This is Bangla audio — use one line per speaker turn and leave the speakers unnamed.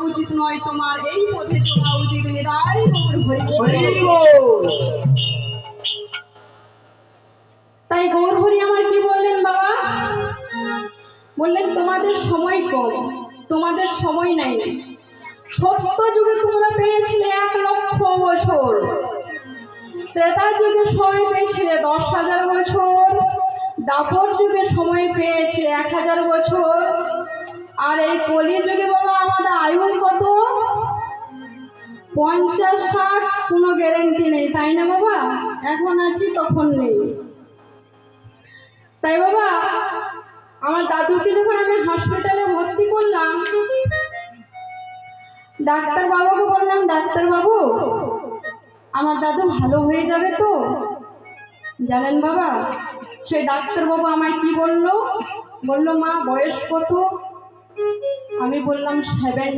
উচিত নয়, তোমার এই পথে চলা উচিত। নিতাই গৌর হরি। তাই গৌর হরি আমার কি বললেন বাবা? বললেন তোমাদের সময় কম, তোমাদের সময় নাই। সত্য যুগে তোমরা পেয়েছিলে 1,00,000 বছর, ত্রেতা যুগে সময় পেয়েছিলে 10,000 বছর, দাপর যুগে সময় পেয়েছিলে 1,000 বছর, আর এই কলি যুগে বাবা আমাদের আয়ু কত? 50-60, কোনো গ্যারেন্টি নেই, তাই না বাবা? এখন আছি তখন নেই। তাই বাবা আমার দাদুকে যখন আমি হসপিটালে ভর্তি করলাম, ডাক্তার বাবুকে বললাম, ডাক্তার বাবু আমার দাদু ভালো হয়ে যাবে তো? জানেন বাবা সেই ডাক্তার বাবু আমায় কি বললো? বললো মা বয়স কত? আমি বললাম 70।